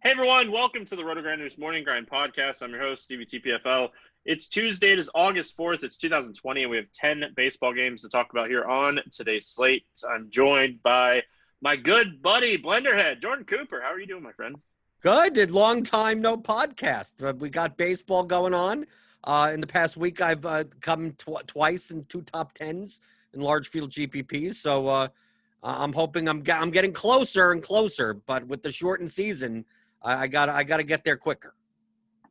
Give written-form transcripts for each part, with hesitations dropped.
Hey everyone, welcome to the RotoGrinders Morning Grind Podcast. I'm your host, Stevietpfl. It's Tuesday, it is August 4th, it's 2020, and we have 10 baseball games to talk about here on today's slate. I'm joined by my good buddy, Blenderhd, Jordan Cooper. How are you doing, my friend? Good. Long time no podcast. We got baseball going on. In the past week, I've come twice in two top tens in large field GPPs. So I'm hoping I'm getting closer and closer. But with the shortened season, I gotta get there quicker.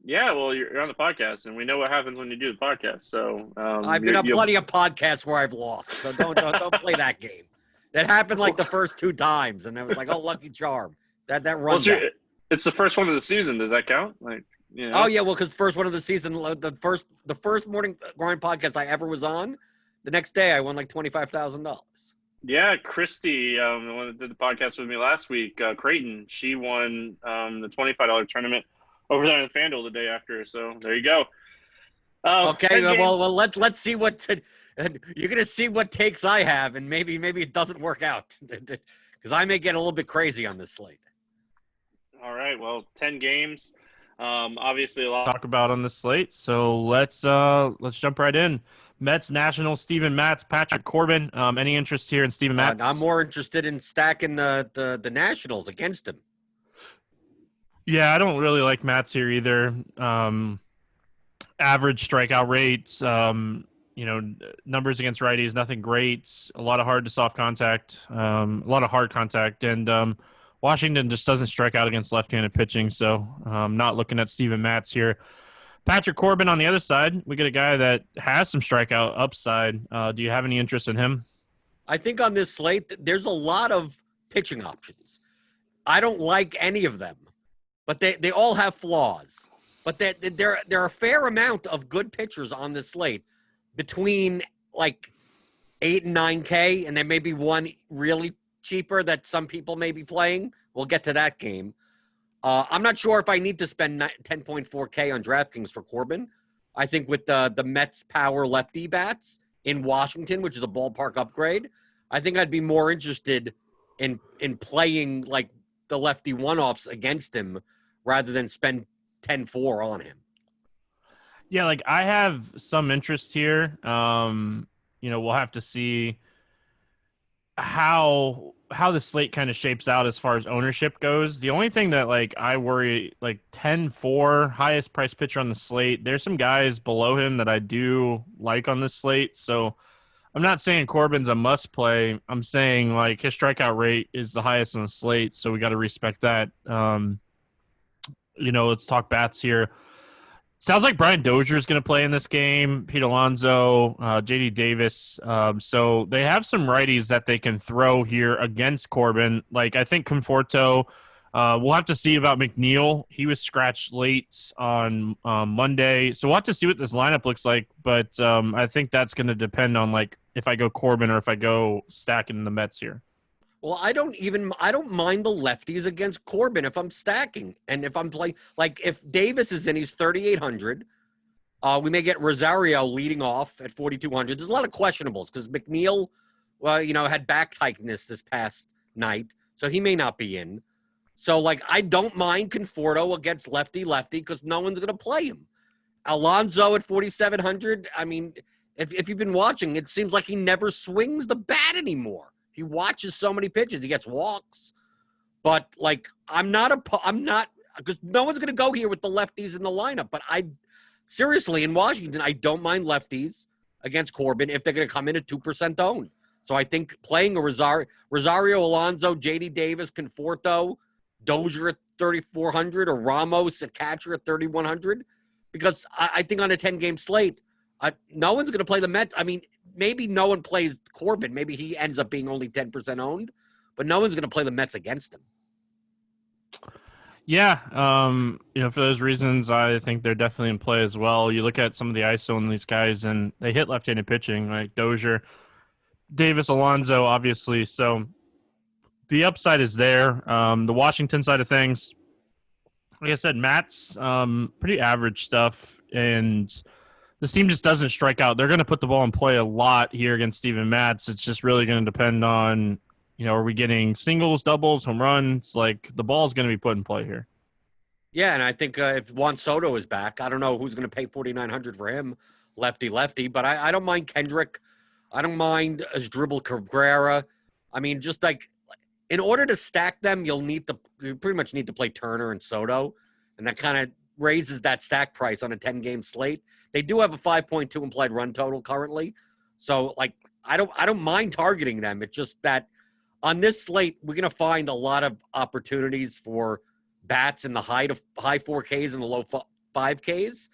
Yeah, well, you're on the podcast, and we know what happens when you do the podcast. So I've been on plenty of podcasts where I've lost. So don't play that game. That happened like the first two times, and it was like, oh, lucky charm. That runs out. It's the first one of the season. Does that count? Oh yeah, well, because the first one of the season, the first morning grind podcast I ever was on, the next day I won like $25,000. Yeah, Christy, the one that did the podcast with me last week, Creighton, she won the $25 tournament over there in FanDuel the day after. So there you go. Okay, well, let's see what you're gonna see what takes I have, and maybe it doesn't work out because I may get a little bit crazy on this slate. All right, well, 10 games. Obviously a lot to talk about on the slate, so let's jump right in. Mets, Nationals, Steven Matz, Patrick Corbin. Any interest here in Steven Matz? I'm more interested in stacking the Nationals against him. Yeah, I don't really like Matz here either. Average strikeout rates, numbers against righties, nothing great. A lot of hard to soft contact, a lot of hard contact, and Washington just doesn't strike out against left-handed pitching, so I'm not looking at Steven Matz here. Patrick Corbin on the other side, we get a guy that has some strikeout upside. Do you have any interest in him? I think on this slate, there's a lot of pitching options. I don't like any of them, but they all have flaws. But there are a fair amount of good pitchers on this slate between like 8 and 9K, and there may be one really cheaper that some people may be playing. We'll get to that game. I'm not sure if I need to spend 10.4K on DraftKings for Corbin. I think with the Mets power lefty bats in Washington, which is a ballpark upgrade, I think I'd be more interested in playing like the lefty one-offs against him rather than spend 10-4 on him. Yeah, like I have some interest here. We'll have to see how the slate kind of shapes out as far as ownership goes. The only thing that like I worry, like 10-4, highest price pitcher on the slate, there's some guys below him that I do like on this slate. So I'm not saying Corbin's a must play. I'm saying like his strikeout rate is the highest on the slate, so we got to respect that. Let's talk bats here. Sounds like Brian Dozier is going to play in this game. Pete Alonso, J.D. Davis. So they have some righties that they can throw here against Corbin. Like I think Conforto. We'll have to see about McNeil. He was scratched late on Monday, so we'll have to see what this lineup looks like. But I think that's going to depend on like if I go Corbin or if I go stacking the Mets here. Well, I don't mind the lefties against Corbin if I'm stacking. And if I'm playing, like if Davis is in, he's 3,800. We may get Rosario leading off at 4,200. There's a lot of questionables because McNeil, had back tightness this past night, so he may not be in. So, like, I don't mind Conforto against lefty because no one's going to play him. Alonso at 4,700. I mean, if you've been watching, it seems like he never swings the bat anymore. He watches so many pitches. He gets walks. But, like, I'm not because no one's going to go here with the lefties in the lineup. But seriously, in Washington, I don't mind lefties against Corbin if they're going to come in at 2% owned. So I think playing a Rosario, Alonso, J.D. Davis, Conforto, Dozier at 3,400 or Ramos, a catcher at 3,100. Because I think on a 10-game slate, no one's going to play the Mets. I mean, maybe no one plays Corbin. Maybe he ends up being only 10% owned, but no one's going to play the Mets against him. Yeah, for those reasons, I think they're definitely in play as well. You look at some of the ISO in these guys, and they hit left-handed pitching, like Dozier, Davis, Alonso, obviously. So the upside is there. The Washington side of things, like I said, Matt's pretty average stuff, and this team just doesn't strike out. They're going to put the ball in play a lot here against Steven Matz. It's just really going to depend on, are we getting singles, doubles, home runs? Like, the ball is going to be put in play here. Yeah, and I think if Juan Soto is back, I don't know who's going to pay $4,900 for him, lefty, but I don't mind Kendrick. I don't mind Asdrubal Cabrera. I mean, just like in order to stack them, you pretty much need to play Turner and Soto, and that kind of raises that stack price on a 10-game slate. They do have a 5.2 implied run total currently, so like I don't mind targeting them. It's just that on this slate, we're going to find a lot of opportunities for bats in the high 4Ks and the low 5Ks.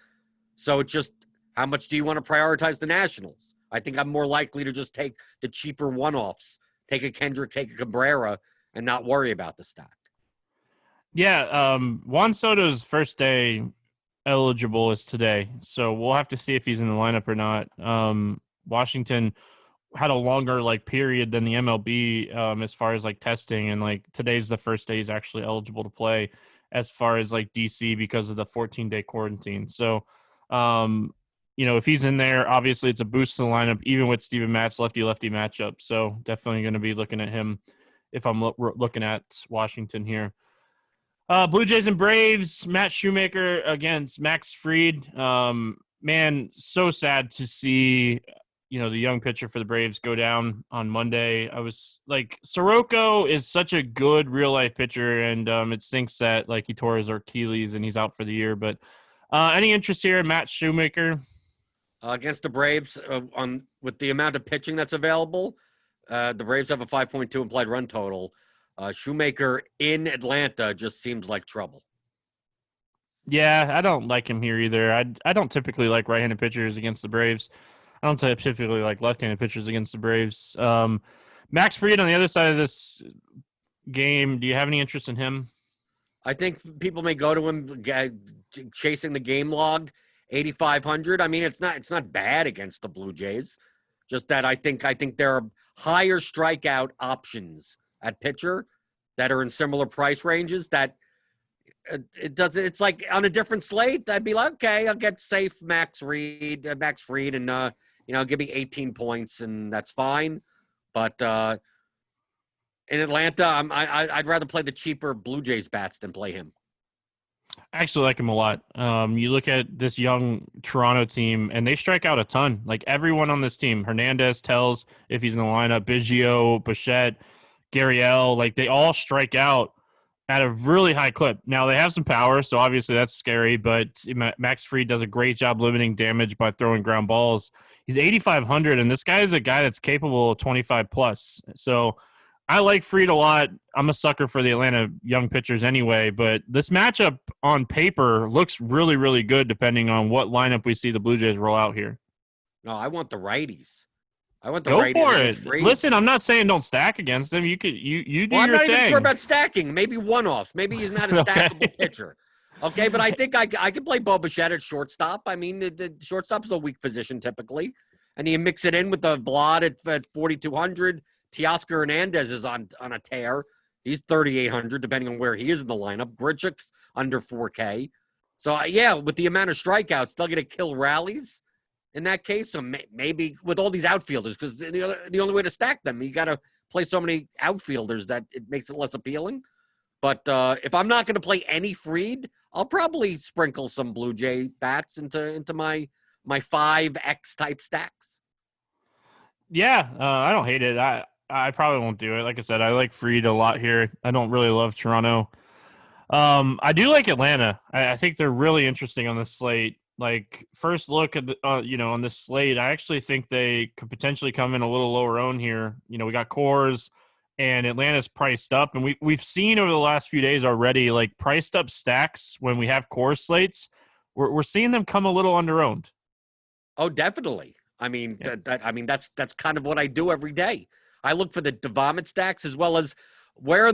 So it's just how much do you want to prioritize the Nationals? I think I'm more likely to just take the cheaper one-offs, take a Kendrick, take a Cabrera, and not worry about the stack. Yeah, Juan Soto's first day eligible is today, so we'll have to see if he's in the lineup or not. Washington had a longer period than the MLB as far as testing, and today's the first day he's actually eligible to play as far as DC because of the 14-day quarantine. So, if he's in there, obviously it's a boost to the lineup, even with Steven Matt's lefty-lefty matchup. So definitely going to be looking at him if I'm looking at Washington here. Blue Jays and Braves, Matt Shoemaker against Max Fried. Man, so sad to see, the young pitcher for the Braves go down on Monday. I was Soroka is such a good real-life pitcher, and it stinks that he tore his Achilles and he's out for the year. But any interest here in Matt Shoemaker? Against the Braves, with the amount of pitching that's available, the Braves have a 5.2 implied run total. Shoemaker in Atlanta just seems like trouble. Yeah, I don't like him here either. I don't typically like right-handed pitchers against the Braves. I don't typically like left-handed pitchers against the Braves. Max Fried on the other side of this game, do you have any interest in him? I think people may go to him chasing the game log, 8,500. I mean, it's not bad against the Blue Jays. Just that I think there are higher strikeout options at pitcher that are in similar price ranges that it's like on a different slate. I'd be like, okay, I'll get safe Max Fried and give me 18 points and that's fine. But in Atlanta, I'd rather play the cheaper Blue Jays bats than play him. I actually like him a lot. You look at this young Toronto team, and they strike out a ton. Everyone on this team, Hernandez tells if he's in the lineup, Biggio, Bichette, Gurriel, they all strike out at a really high clip. Now, they have some power, so obviously that's scary, but Max Fried does a great job limiting damage by throwing ground balls. He's 8,500, and this guy is a guy that's capable of 25+. So I like Fried a lot. I'm a sucker for the Atlanta young pitchers anyway, but this matchup on paper looks really, really good depending on what lineup we see the Blue Jays roll out here. No, I want the righties. I want the Go righties. for it. Listen, I'm not saying don't stack against him. You could you do your thing. I'm not even sure about stacking. Maybe one-offs. Maybe he's not a stackable pitcher. Okay, but I think I could play Bo Bichette at shortstop. I mean, the shortstop's a weak position typically. And you mix it in with the Vlad at 4,200. Teoscar Hernandez is on a tear. He's 3,800, depending on where he is in the lineup. Grichuk's under 4K. So, with the amount of strikeouts, they're going to kill rallies in that case. So maybe with all these outfielders, because the only way to stack them, you got to play so many outfielders that it makes it less appealing. But if I'm not going to play any Fried, I'll probably sprinkle some Blue Jay bats into my 5X type stacks. Yeah, I don't hate it. I probably won't do it. Like I said, I like Fried a lot here. I don't really love Toronto. I do like Atlanta. I think they're really interesting on this slate. First look at the, on this slate, I actually think they could potentially come in a little lower owned here. We got Coors and Atlanta's priced up, and we've seen over the last few days already, priced up stacks when we have Coors slates. We're seeing them come a little under owned. Oh, definitely. I mean, that's kind of what I do every day. I look for the vomit stacks as well as where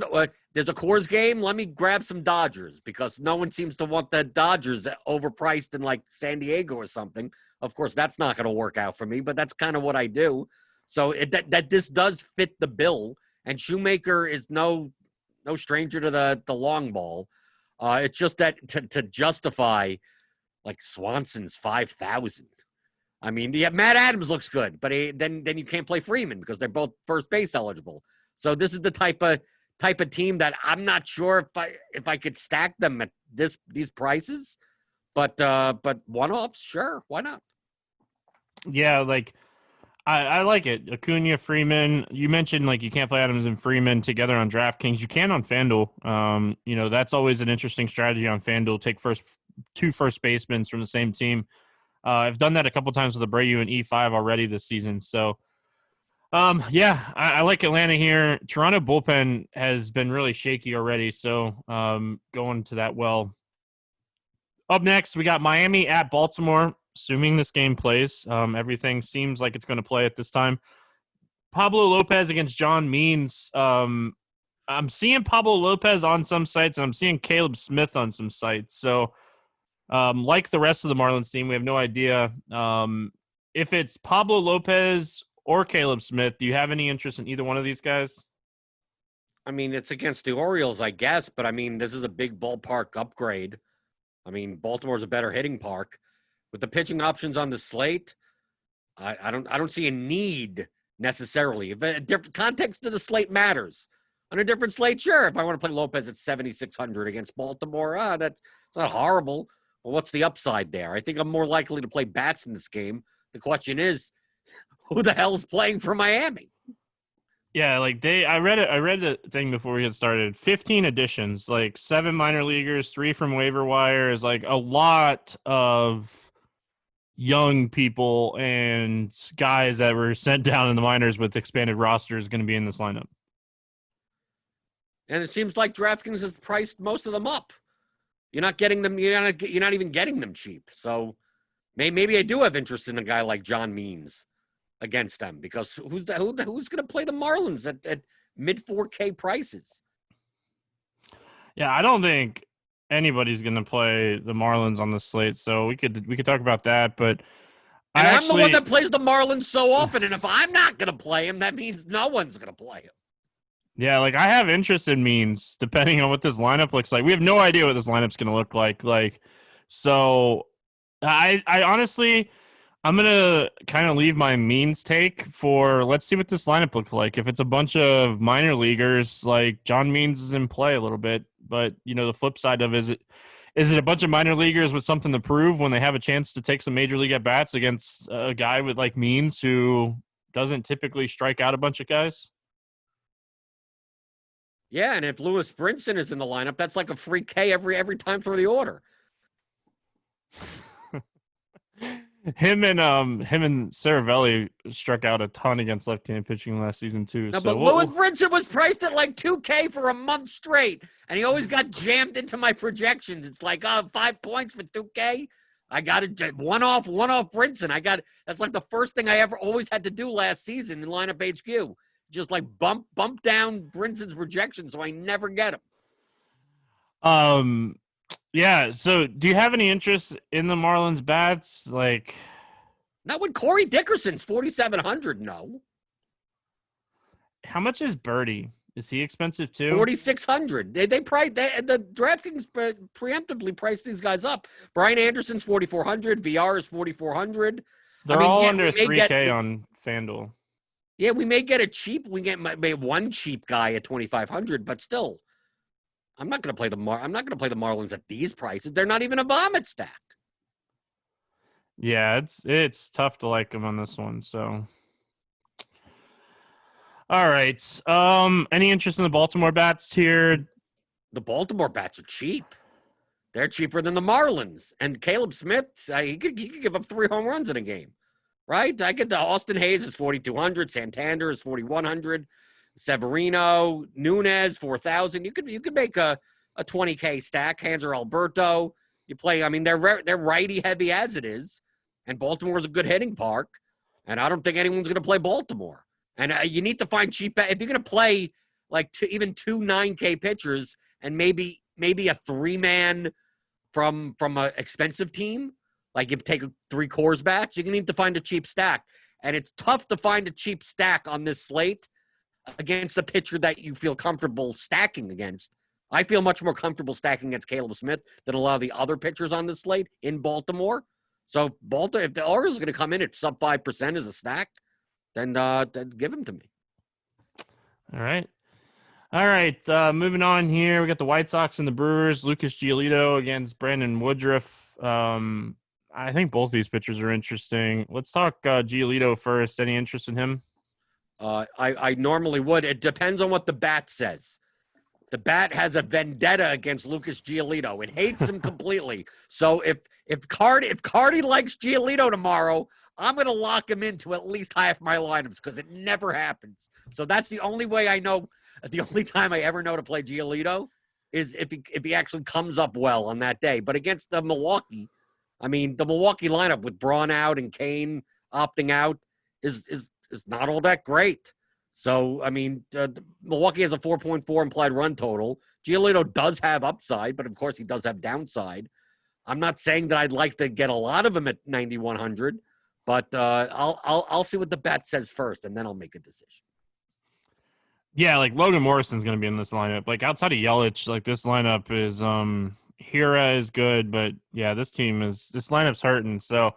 there's a Coors game. Let me grab some Dodgers because no one seems to want the Dodgers overpriced in San Diego or something. Of course, that's not going to work out for me, but that's kind of what I do. So that this does fit the bill, and Shoemaker is no stranger to the long ball. It's just that to justify Swanson's 5,000. I mean, Matt Adams looks good, but then you can't play Freeman because they're both first base eligible. So this is the type of type of team that I'm not sure if I could stack them at these prices. But one-offs, sure, why not? Yeah, like I like it. Acuna, Freeman. You mentioned like you can't play Adams and Freeman together on DraftKings. You can on FanDuel. That's always an interesting strategy on FanDuel. Take two first basemen from the same team. I've done that a couple times with Abreu and E5 already this season. So, I like Atlanta here. Toronto bullpen has been really shaky already. So, going to that well. Up next, we got Miami at Baltimore. Assuming this game plays, everything seems like it's going to play at this time. Pablo Lopez against John Means. I'm seeing Pablo Lopez on some sites, and I'm seeing Caleb Smith on some sites. So, like the rest of the Marlins team, we have no idea if it's Pablo Lopez or Caleb Smith. Do you have any interest in either one of these guys? I mean, it's against the Orioles, I guess, but I mean, this is a big ballpark upgrade. I mean, Baltimore's a better hitting park. With the pitching options on the slate, I don't see a need necessarily. If a different context of the slate matters. On a different slate, sure. If I want to play Lopez at 7,600 against Baltimore, it's not horrible. Well, what's the upside there? I think I'm more likely to play Bats in this game. The question is, who the hell's playing for Miami? Yeah, like I read the thing before we had started. 15 additions, like 7 minor leaguers, 3 from waiver wires, like a lot of young people and guys that were sent down in the minors with expanded rosters going to be in this lineup. And it seems like DraftKings has priced most of them up. You're not getting them. You're not even getting them cheap. So maybe I do have interest in a guy like John Means against them, because who's going to play the Marlins at mid 4K prices? Yeah, I don't think anybody's going to play the Marlins on the slate, so we could talk about that. But I'm the one that plays the Marlins so often, and if I'm not going to play him, that means no one's going to play him. Yeah, like I have interest in Means, depending on what this lineup looks like. We have no idea what this lineup's going to look like. So I honestly, I'm going to kind of leave my Means take for, let's see what this lineup looks like. If it's a bunch of minor leaguers, like John Means is in play a little bit, but the flip side of it is it a bunch of minor leaguers with something to prove when they have a chance to take some major league at bats against a guy with like Means who doesn't typically strike out a bunch of guys? Yeah, and if Lewis Brinson is in the lineup, that's like a free K every time through the order. Him and Saravelli struck out a ton against left-handed pitching last season too. No, but Lewis Brinson was priced at like 2K for a month straight, and he always got jammed into my projections. It's like 5 points for 2K. I got it one off Brinson. That's like the first thing I ever always had to do last season in lineup HQ. Just like bump down Brinson's projection so I never get him. Yeah, so do you have any interest in the Marlins bats? Like, not when Corey Dickerson's 4,700, no. How much is Birdie? Is he expensive too? 4,600. The DraftKings preemptively priced these guys up. Brian Anderson's 4,400. VR is 4,400. They're all under 3K on FanDuel. Yeah, we may get we get one cheap guy at 2,500, but still, I'm not going to play the Marlins at these prices. They're not even a vomit stack. Yeah, it's tough to like them on this one. So, all right. Any interest in the Baltimore Bats here? The Baltimore Bats are cheap. They're cheaper than the Marlins. And Caleb Smith, he could give up 3 home runs in a game. Right? Austin Hayes is 4,200. Santander is 4,100. Severino, Nunez, 4,000. You could make a 20K stack. Hanser Alberto. You play. I mean, they're righty heavy as it is, and Baltimore's a good hitting park. And I don't think anyone's going to play Baltimore. And you need to find cheap. If you're going to play like even 2 9K pitchers and maybe a 3-man from an expensive team. Like if you take 3 cores bats, you're going to need to find a cheap stack. And it's tough to find a cheap stack on this slate against a pitcher that you feel comfortable stacking against. I feel much more comfortable stacking against Caleb Smith than a lot of the other pitchers on this slate in Baltimore. So if the Orioles are going to come in at sub 5% as a stack, then give him to me. All right. All right, moving on here. We got the White Sox and the Brewers. Lucas Giolito against Brandon Woodruff. I think both these pitchers are interesting. Let's talk Giolito first. Any interest in him? I normally would. It depends on what the bat says. The bat has a vendetta against Lucas Giolito. It hates him completely. So if Cardi likes Giolito tomorrow, I'm going to lock him into at least half my lineups because it never happens. So that's the only way I know. The only time I ever know to play Giolito is if he actually comes up well on that day. But against the Milwaukee, I mean, the Milwaukee lineup with Braun out and Kane opting out is not all that great. So, I mean, Milwaukee has a 4.4 implied run total. Giolito does have upside, but of course he does have downside. I'm not saying that I'd like to get a lot of them at 9,100, but I'll see what the bet says first, and then I'll make a decision. Yeah, like Logan Morrison's going to be in this lineup. Like outside of Yelich, like this lineup is Hira is good, but yeah, this lineup's hurting. So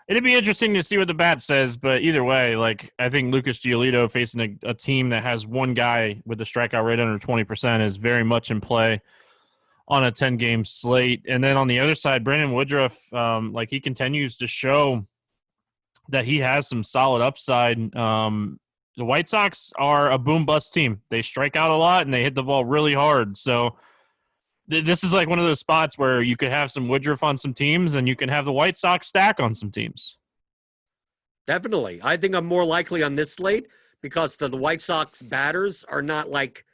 it'd be interesting to see what the bat says, but either way, like I think Lucas Giolito facing a team that has one guy with a strikeout rate under 20% is very much in play on a 10-game slate. And then on the other side, Brandon Woodruff, like he continues to show that he has some solid upside. The White Sox are a boom-bust team. They strike out a lot, and they hit the ball really hard. So this is like one of those spots where you could have some Woodruff on some teams, and you can have the White Sox stack on some teams. Definitely. I think I'm more likely on this slate because the White Sox batters are not like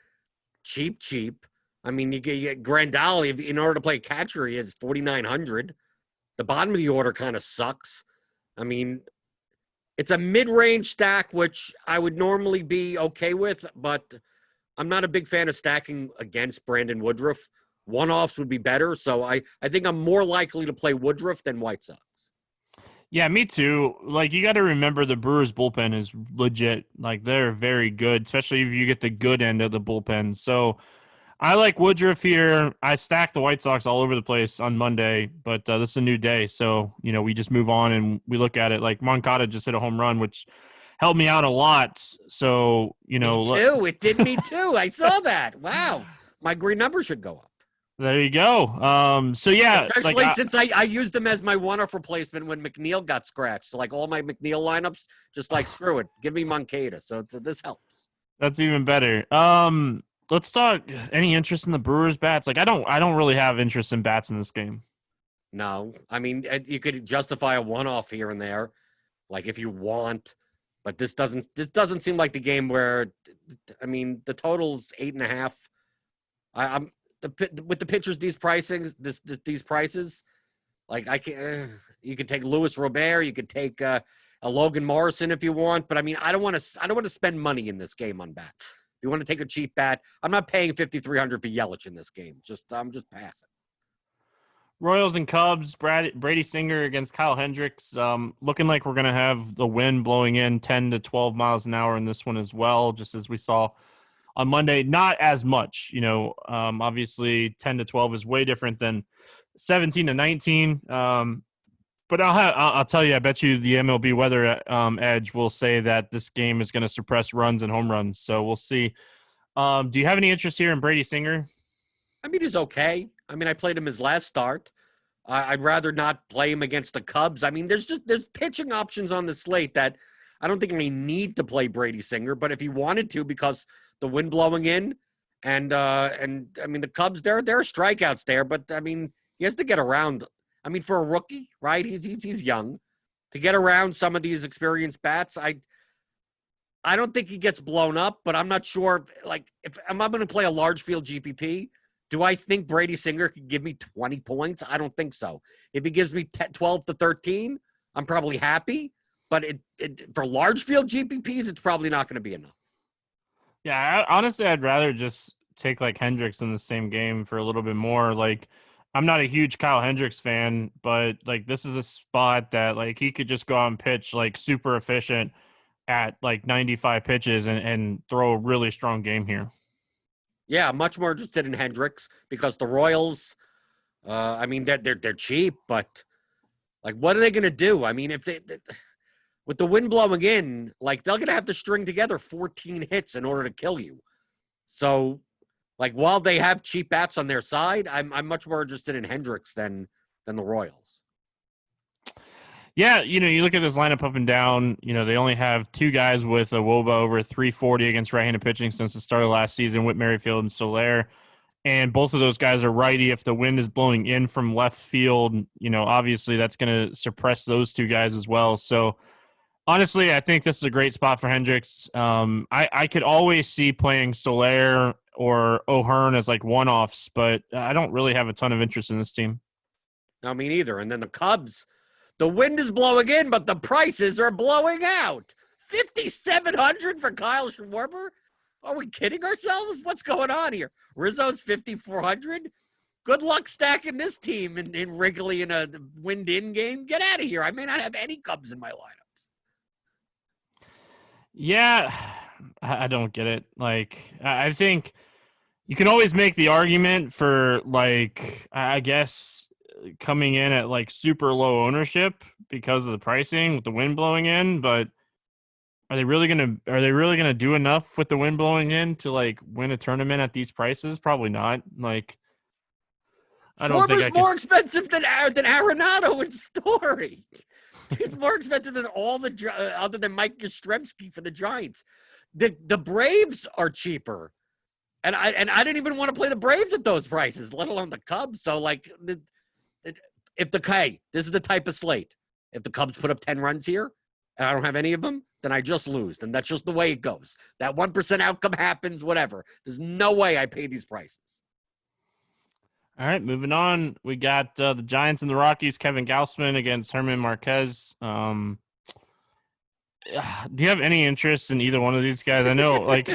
cheap. I mean, you get Grandal, in order to play catcher, he has 4,900. The bottom of the order kind of sucks. I mean, it's a mid-range stack, which I would normally be okay with, but I'm not a big fan of stacking against Brandon Woodruff. One-offs would be better, so I think I'm more likely to play Woodruff than White Sox. Yeah, me too. Like, you got to remember the Brewers' bullpen is legit. Like, they're very good, especially if you get the good end of the bullpen. So I like Woodruff here. I stacked the White Sox all over the place on Monday, but this is a new day. So, we just move on and we look at it. Like Moncada just hit a home run, which helped me out a lot. So, Me too. It did me too. I saw that. Wow. My green number should go up. There you go. So, yeah. Especially since I used him as my one-off replacement when McNeil got scratched. So, like all my McNeil lineups, just like, screw it. Give me Moncada. So this helps. That's even better. Let's talk any interest in the Brewers bats. Like I don't really have interest in bats in this game. No, I mean you could justify a one-off here and there, like if you want, but this doesn't seem like the game where, I mean, the total's 8.5. I'm with the pitchers these prices, like I can you could take Luis Robert, you could take a Logan Morrison if you want, but I mean I don't want to spend money in this game on bats. You want to take a cheap bat? I'm not paying $5,300 for Yelich in this game. I'm just passing. Royals and Cubs. Brady Singer against Kyle Hendricks. Looking like we're gonna have the wind blowing in 10 to 12 miles an hour in this one as well, just as we saw on Monday. Not as much, obviously 10 to 12 is way different than 17 to 19. But I'll tell you, I bet you the MLB weather edge will say that this game is going to suppress runs and home runs. So we'll see. Do you have any interest here in Brady Singer? I mean, he's okay. I mean, I played him his last start. I'd rather not play him against the Cubs. I mean, there's pitching options on the slate that I don't think I need to play Brady Singer. But if he wanted to, because the wind blowing in, and I mean the Cubs, there are strikeouts there, but I mean he has to get around. I mean, for a rookie, right? He's young. To get around some of these experienced bats, I don't think he gets blown up, but I'm not sure. Like, if I'm going to play a large field GPP, do I think Brady Singer could give me 20 points? I don't think so. If he gives me 12 to 13, I'm probably happy. But for large field GPPs, it's probably not going to be enough. Yeah, honestly, I'd rather just take like Hendricks in the same game for a little bit more. Like, I'm not a huge Kyle Hendricks fan, but like this is a spot that like he could just go out and pitch like super efficient at like 95 pitches and throw a really strong game here. Yeah, I'm much more interested in Hendricks because the Royals, I mean, they're cheap, but like, what are they going to do? I mean, if they with the wind blowing in, like they're going to have to string together 14 hits in order to kill you. So Like, while they have cheap bats on their side, I'm much more interested in Hendricks than the Royals. Yeah, you look at this lineup up and down. They only have two guys with a WOBA over 340 against right-handed pitching since the start of last season, with Merrifield and Soler. And both of those guys are righty. If the wind is blowing in from left field, obviously that's going to suppress those two guys as well. So, honestly, I think this is a great spot for Hendricks. I could always see playing Soler or O'Hearn as like one-offs, but I don't really have a ton of interest in this team. No, me neither. And then the Cubs, the wind is blowing in, but the prices are blowing out. 5,700 for Kyle Schwarber? Are we kidding ourselves? What's going on here? Rizzo's 5,400? Good luck stacking this team in Wrigley in a wind-in game. Get out of here. I may not have any Cubs in my lineups. Yeah, I don't get it. Like, I think you can always make the argument for, like, I guess coming in at like super low ownership because of the pricing with the wind blowing in, but are they really gonna do enough with the wind blowing in to like win a tournament at these prices? Probably not. Like, I don't think Schwarber's more expensive than Arenado and Story. He's more expensive than all the other than Mike Yastrzemski for the Giants. The Braves are cheaper, and I didn't even want to play the Braves at those prices, let alone the Cubs. So like, this is the type of slate. If the Cubs put up 10 runs here, and I don't have any of them, then I just lose. And that's just the way it goes. That 1% outcome happens, whatever. There's no way I pay these prices. All right, moving on. We got the Giants and the Rockies, Kevin Gausman against Herman Marquez. Do you have any interest in either one of these guys? I know, like,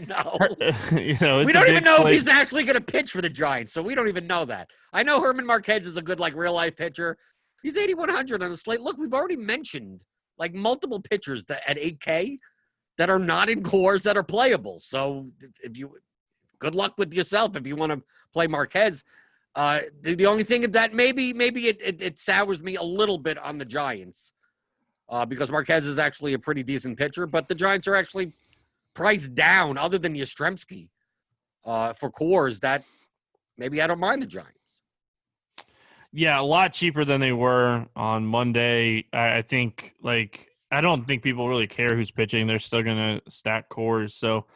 no. We don't even know if he's actually going to pitch for the Giants, so we don't even know that. I know Herman Marquez is a good, like, real-life pitcher. He's 8,100 on the slate. Look, we've already mentioned, like, multiple pitchers that at 8K that are not in cores that are playable. So good luck with yourself if you want to play Marquez. The only thing is that maybe it sours me a little bit on the Giants. Because Marquez is actually a pretty decent pitcher, but the Giants are actually priced down, other than Yastrzemski, for cores that maybe I don't mind the Giants. Yeah, a lot cheaper than they were on Monday. I think, like, I don't think people really care who's pitching. They're still going to stack cores. So,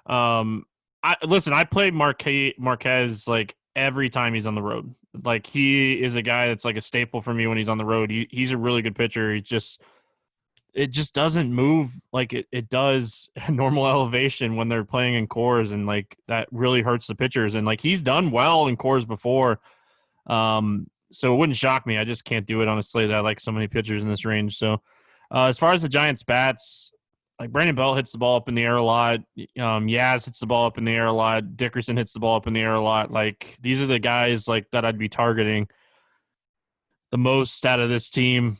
I play Marquez like every time he's on the road. Like, he is a guy that's like a staple for me when he's on the road. He's a really good pitcher. It just doesn't move like it does at normal elevation when they're playing in cores, and like that really hurts the pitchers. And like, he's done well in cores before, so it wouldn't shock me. I just can't do it on a slate that I like so many pitchers in this range. So as far as the Giants bats, like, Brandon Belt hits the ball up in the air a lot. Yaz hits the ball up in the air a lot. Dickerson hits the ball up in the air a lot. Like, these are the guys like that I'd be targeting the most out of this team.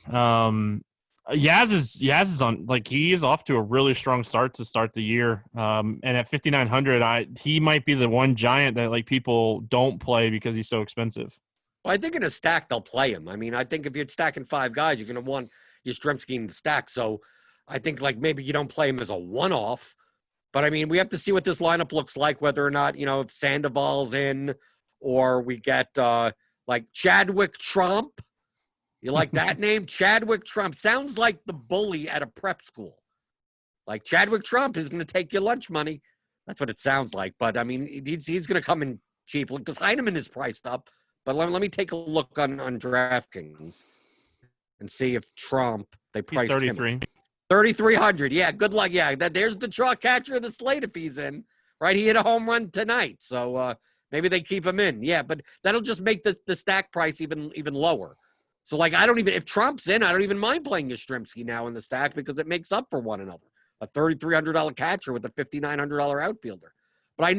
Yaz is on, like, he is off to a really strong start to start the year. And at 5,900, he might be the one Giant that like people don't play because he's so expensive. Well, I think in a stack they'll play him. I mean, I think if you're stacking 5 guys, you're going to want Yastrzemski in the stack. So I think like maybe you don't play him as a one-off. But I mean, we have to see what this lineup looks like, whether or not, if Sandoval's in, or we get like Chadwick Trump. You like that name? Chadwick Trump. Sounds like the bully at a prep school. Like, Chadwick Trump is going to take your lunch money. That's what it sounds like. But, I mean, he's going to come in cheap because Heineman is priced up. But let me take a look on DraftKings and see if Trump, they priced him. 3,300. Yeah, good luck. Yeah, there's the chalk catcher of the slate if he's in. Right? He hit a home run tonight. So maybe they keep him in. Yeah, but that'll just make the stack price even lower. So, like, if Trump's in, I don't even mind playing Yastrzemski now in the stack because it makes up for one another. A $3,300 catcher with a $5,900 outfielder. But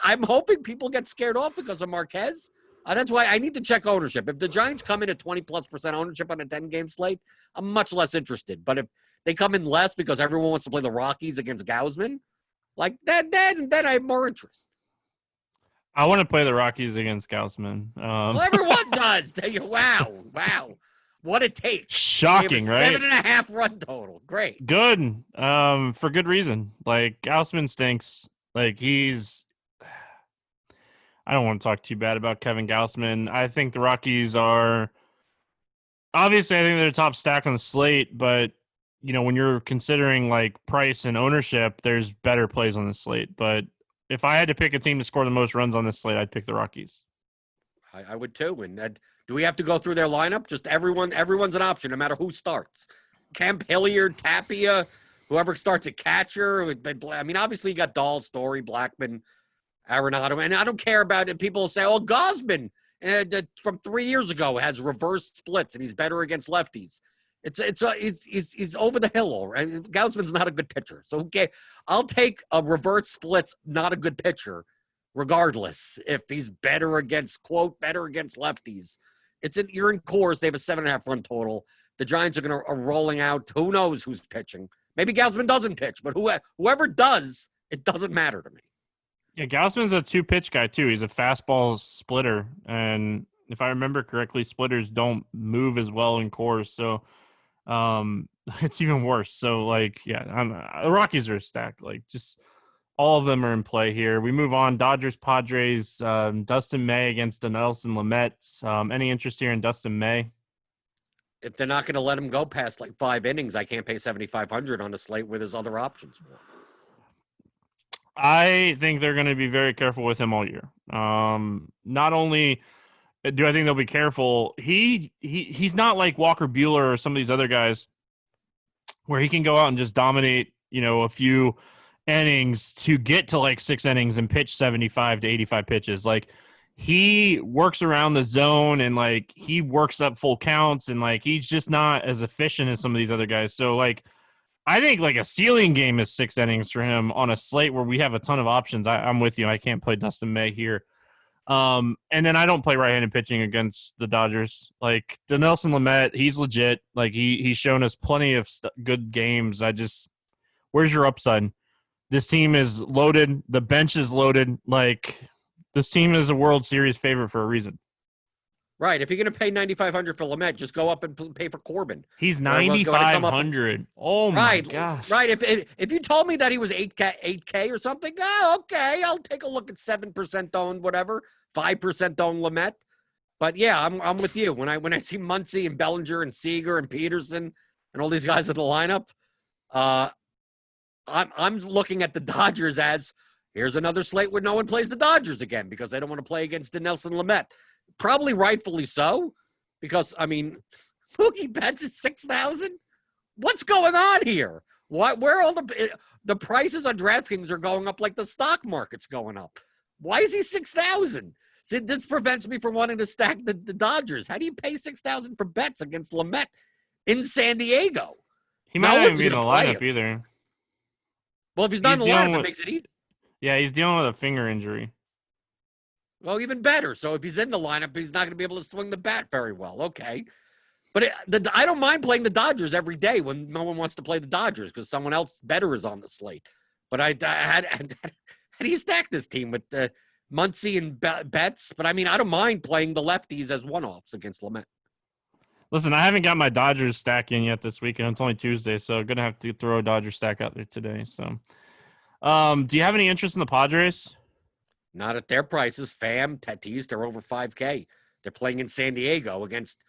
I'm hoping people get scared off because of Marquez. That's why I need to check ownership. If the Giants come in at 20+% ownership on a 10-game slate, I'm much less interested. But if they come in less because everyone wants to play the Rockies against Gausman, like that, then I have more interest. I want to play the Rockies against Gausman. Well, everyone does. Wow. What a take. Shocking, right? 7.5 run total. Great. Good. For good reason. Like, Gausman stinks. Like, he's I don't want to talk too bad about Kevin Gausman. I think the Rockies are obviously, I think they're the top stack on the slate, but when you're considering like price and ownership, there's better plays on the slate. But if I had to pick a team to score the most runs on this slate, I'd pick the Rockies. I would too. And do we have to go through their lineup? Just everyone's an option, no matter who starts. Kemp, Hilliard, Tapia, whoever starts at catcher. I mean, obviously you got Dahl, Story, Blackman, Arenado, and I don't care about it. People say, "Oh, Gausman from 3 years ago has reverse splits and he's better against lefties." He's over the hill already. Gausman's not a good pitcher, so okay, I'll take a reverse splits, not a good pitcher, regardless if he's better against lefties. You're in Coors. They have a 7.5 run total. The Giants are rolling out. Who knows who's pitching? Maybe Gausman doesn't pitch, but whoever does, it doesn't matter to me. Yeah, Gausman's a 2-pitch guy too. He's a fastball splitter, and if I remember correctly, splitters don't move as well in Coors, so it's even worse. So the Rockies are stacked. Like just all of them are in play here. We move on. Dodgers, Padres, Dustin May against Dinelson Lamet. Any interest here in Dustin May? If they're not going to let him go past like 5 innings, I can't pay $7,500 on the slate where there's other options for him. I think they're going to be very careful with him all year. Not only do I think they'll be careful, he's not like Walker Buehler or some of these other guys where he can go out and just dominate, a few innings to get to like 6 innings and pitch 75 to 85 pitches. Like he works around the zone and like he works up full counts and like he's just not as efficient as some of these other guys. So like I think like a ceiling game is 6 innings for him on a slate where we have a ton of options. I'm with you. I can't play Dustin May here. And then I don't play right-handed pitching against the Dodgers. Like Dinelson Lamet, he's legit. Like he's shown us plenty of good games. Where's your upside? This team is loaded. The bench is loaded. Like this team is a World Series favorite for a reason. Right. If you're going to pay $9,500 for Lamet, just go up and pay for Corbin. He's $9,500. Oh my gosh. Right. If you told me that he was 8K or something, okay, I'll take a look at 7% owned, whatever, 5% owned Lamet. But yeah, I'm with you. When I see Muncy and Bellinger and Seager and Peterson and all these guys in the lineup, I'm looking at the Dodgers as here's another slate where no one plays the Dodgers again because they don't want to play against Dinelson Lamet. Probably rightfully so, because, I mean, Mookie Betts is 6,000? What's going on here? Where all the prices on DraftKings are going up like the stock market's going up? Why is he 6,000? See, this prevents me from wanting to stack the Dodgers. How do you pay 6,000 for Betts against Lamet in San Diego? He might not even be in the lineup either. Well, if he's not in the lineup, it makes it easy. Yeah, he's dealing with a finger injury. Well, even better. So if he's in the lineup, he's not going to be able to swing the bat very well. Okay. But I don't mind playing the Dodgers every day when no one wants to play the Dodgers because someone else better is on the slate. But how do you stack this team with Muncy and Betts? But, I mean, I don't mind playing the lefties as one-offs against Lamet. Listen, I haven't got my Dodgers stack in yet this weekend. It's only Tuesday, so I'm going to have to throw a Dodger stack out there today. So, do you have any interest in the Padres? Not at their prices. Tatis, they're over 5K. They're playing in San Diego against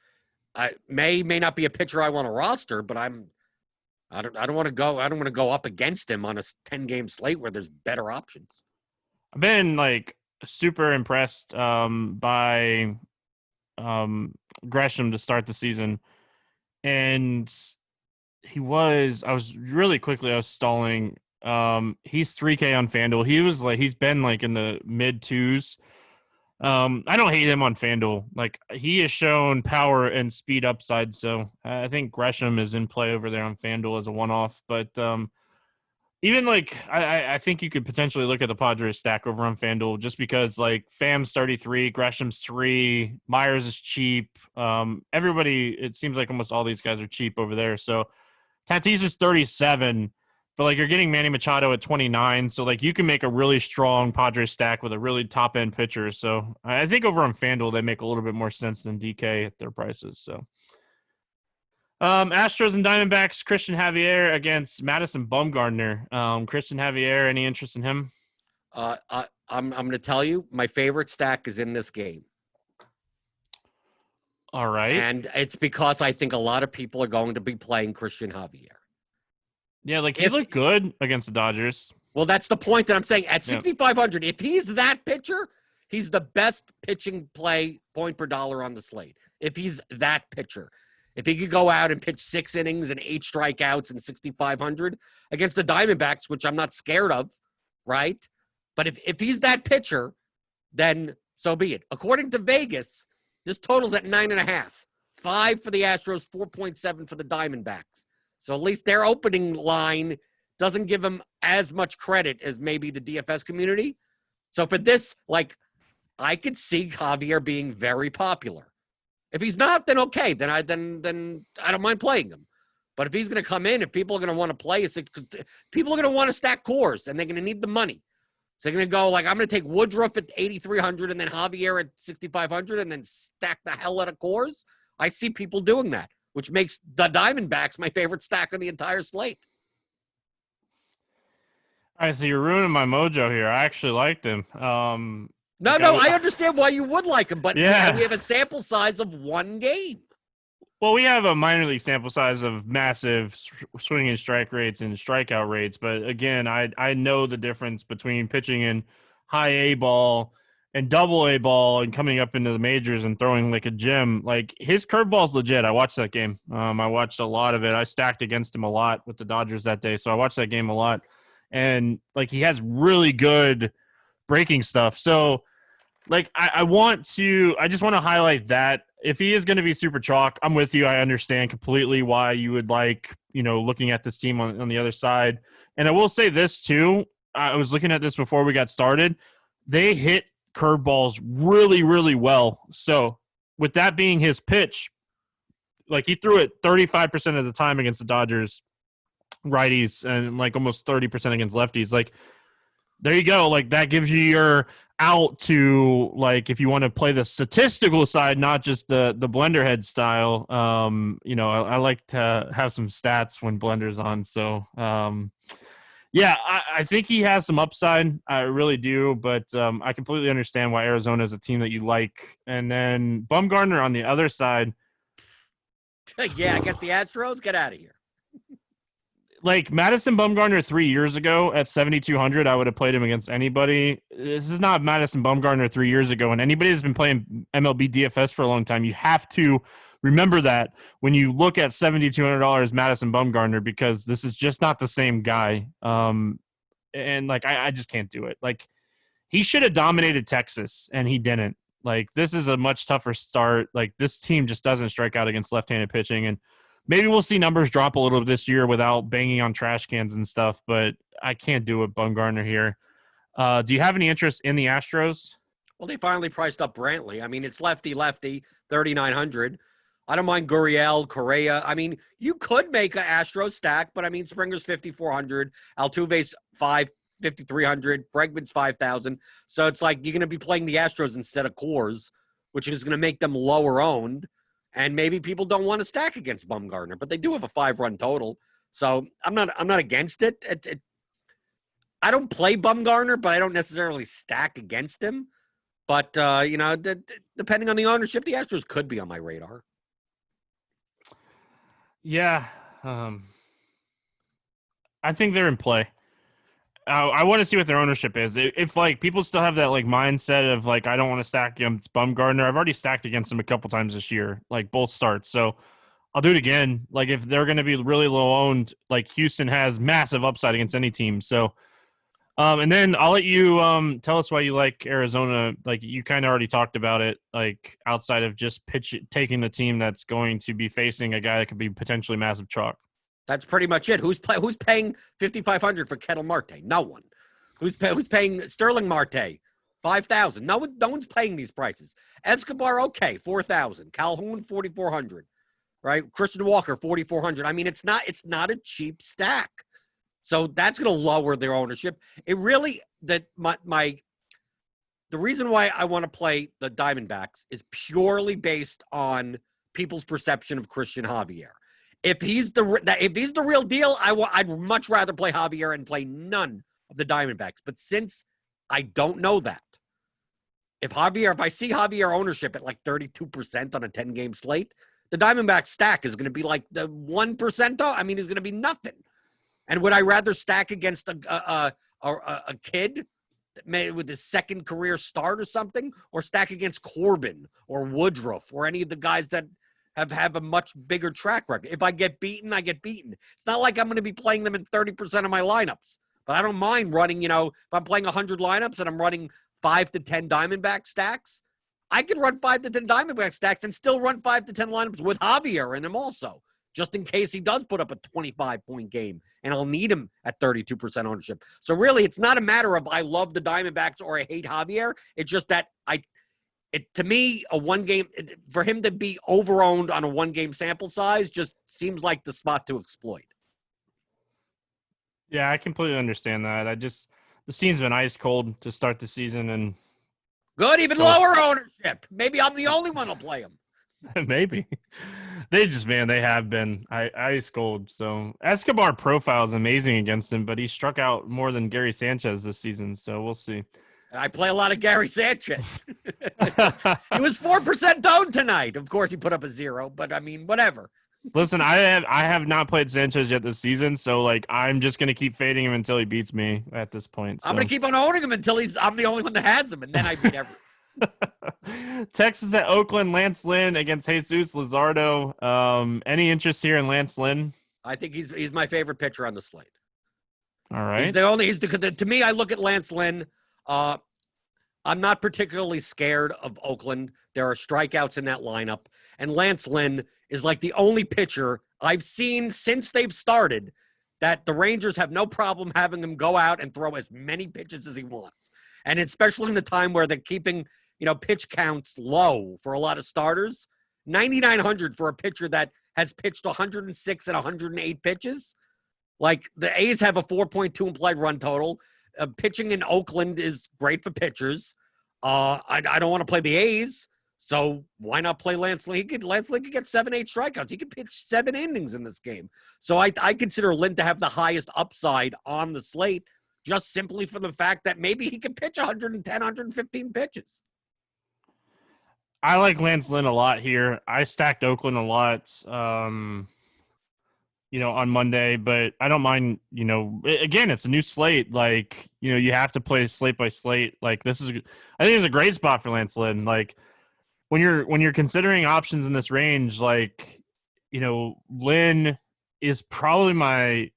may not be a pitcher I want to roster, but I don't want to go. I don't want to go up against him on a 10-game slate where there's better options. I've been like super impressed by Gresham to start the season, and I was stalling. He's 3K on FanDuel. He's been like in the mid 2s. I don't hate him on FanDuel. Like he has shown power and speed upside. So I think Gresham is in play over there on FanDuel as a one-off. But even like I think you could potentially look at the Padres stack over on FanDuel just because like Pham's 33, Gresham's 3, Myers is cheap. Everybody, it seems like almost all these guys are cheap over there. So Tatis is 37. But, like, you're getting Manny Machado at 29, so, like, you can make a really strong Padres stack with a really top-end pitcher. So, I think over on FanDuel, they make a little bit more sense than DK at their prices. So, Astros and Diamondbacks, Christian Javier against Madison Bumgarner. Christian Javier, any interest in him? I I'm going to tell you, my favorite stack is in this game. All right. And it's because I think a lot of people are going to be playing Christian Javier. Yeah, like he looked good against the Dodgers. Well, that's the point that I'm saying. At 6,500, if he's that pitcher, he's the best pitching play point per dollar on the slate. If he's that pitcher. If he could go out and pitch 6 innings and 8 strikeouts and 6,500 against the Diamondbacks, which I'm not scared of, right? But if he's that pitcher, then so be it. According to Vegas, this total's at 9.5. 5 for the Astros, 4.7 for the Diamondbacks. So at least their opening line doesn't give them as much credit as maybe the DFS community. So for this, like, I could see Javier being very popular. If he's not, then okay. Then I don't mind playing him. But if he's going to come in, if people are going to want to play, people are going to want to stack cores, and they're going to need the money. So they're going to go, like, I'm going to take Woodruff at 8,300 and then Javier at 6,500 and then stack the hell out of cores. I see people doing that, which makes the Diamondbacks my favorite stack on the entire slate. All right, so you're ruining my mojo here. I actually liked him. No, I understand why you would like him, but we have a sample size of 1 game. Well, we have a minor league sample size of massive swinging strike rates and strikeout rates. But again, I know the difference between pitching in high A ball and double A ball and coming up into the majors and throwing like a gem. Like, his curveball's legit. I watched that game. I watched a lot of it. I stacked against him a lot with the Dodgers that day. So I watched that game a lot. And like, he has really good breaking stuff. So like, I just want to highlight that if he is going to be super chalk, I'm with you. I understand completely why you would like, looking at this team on the other side. And I will say this too. I was looking at this before we got started. They hit curveballs really, really well. So with that being his pitch, like, he threw it 35% of the time against the Dodgers righties and like almost 30% against lefties. Like, there you go. Like, that gives you your out to, like, if you want to play the statistical side, not just the Blenderhd style. I like to have some stats when Blender's on. So, I think he has some upside. I really do. But I completely understand why Arizona is a team that you like. And then Bumgarner on the other side. Yeah, against the Astros, get out of here. Like, Madison Bumgarner 3 years ago at 7,200, I would have played him against anybody. This is not Madison Bumgarner 3 years ago. And anybody that's been playing MLB DFS for a long time, you have to remember that when you look at $7,200 Madison Bumgarner, because this is just not the same guy. And like, I just can't do it. Like, he should have dominated Texas, and he didn't. Like, this is a much tougher start. Like, this team just doesn't strike out against left-handed pitching, and maybe we'll see numbers drop a little bit this year without banging on trash cans and stuff, but I can't do it, Bumgarner here. Do you have any interest in the Astros? Well, they finally priced up Brantley. I mean, it's lefty, 3,900. I don't mind Gurriel, Correa. I mean, you could make an Astros stack, but I mean, Springer's 5,400, Altuve's 5,300, Bregman's 5,000. So it's like you're going to be playing the Astros instead of Coors, which is going to make them lower owned. And maybe people don't want to stack against Bumgarner, but they do have a 5-run total. So I'm not against it. I don't play Bumgarner, but I don't necessarily stack against him. But, depending on the ownership, the Astros could be on my radar. Yeah. I think they're in play. I want to see what their ownership is. If like people still have that like mindset of like, I don't want to stack against Bumgarner. I've already stacked against him a couple times this year, like both starts. So I'll do it again. Like, if they're going to be really low owned, like Houston has massive upside against any team. So, and then I'll let you tell us why you like Arizona. Like, you kind of already talked about it, like outside of just taking the team that's going to be facing a guy that could be potentially massive chalk. That's pretty much it. Who's paying $5,500 for Ketel Marte? No one. Who's paying Sterling Marte? $5,000. No one's paying these prices. Escobar, okay, $4,000. Calhoun, $4,400. Right? Christian Walker, $4,400. I mean, it's not a cheap stack. So that's going to lower their ownership. It really the reason why I want to play the Diamondbacks is purely based on people's perception of Christian Javier. If he's the real deal, I'd much rather play Javier and play none of the Diamondbacks. But since I don't know that. If I see Javier ownership at like 32% on a 10-game slate, the Diamondback stack is going to be like the 1%. I mean, it's going to be nothing. And would I rather stack against a kid with his second career start or something, or stack against Corbin or Woodruff or any of the guys that have a much bigger track record? If I get beaten, I get beaten. It's not like I'm going to be playing them in 30% of my lineups. But I don't mind running, if I'm playing 100 lineups and I'm running 5 to 10 Diamondback stacks, I can run 5 to 10 Diamondback stacks and still run 5 to 10 lineups with Javier in them also, just in case he does put up a 25-point game, and I'll need him at 32% ownership. So really, it's not a matter of I love the Diamondbacks or I hate Javier. It's just that to me, a one-game, for him to be over-owned on a one-game sample size just seems like the spot to exploit. Yeah, I completely understand that. The team's been ice cold to start the season, and good, even lower ownership. Maybe I'm the only one who'll play him. Maybe. They have been ice cold. So Escobar profile is amazing against him, but he struck out more than Gary Sanchez this season. So we'll see. I play a lot of Gary Sanchez. He was 4% owned tonight. Of course, he put up a 0, but I mean, whatever. Listen, I have not played Sanchez yet this season, so I'm just gonna keep fading him until he beats me at this point. So. I'm gonna keep on owning him until I'm the only one that has him, and then I beat everyone. Texas at Oakland, Lance Lynn against Jesus Luzardo. Any interest here in Lance Lynn? I think he's my favorite pitcher on the slate. All right. To me, I look at Lance Lynn. I'm not particularly scared of Oakland. There are strikeouts in that lineup, and Lance Lynn is like the only pitcher I've seen since they've started that the Rangers have no problem having him go out and throw as many pitches as he wants. And especially in the time where they're keeping, pitch counts low for a lot of starters, 9,900 for a pitcher that has pitched 106 and 108 pitches. Like, the A's have a 4.2 implied run total. Pitching in Oakland is great for pitchers. I don't want to play the A's, so why not play Lance Lynn? Lance Lynn could get 7-8 strikeouts. He could pitch 7 innings in this game. So I consider Lynn to have the highest upside on the slate, just simply for the fact that maybe he can pitch 110, 115 pitches. I like Lance Lynn a lot here. I stacked Oakland a lot, on Monday, but I don't mind, again, it's a new slate. You have to play slate by slate. I think it's a great spot for Lance Lynn. When you're considering options in this range, Lynn is probably my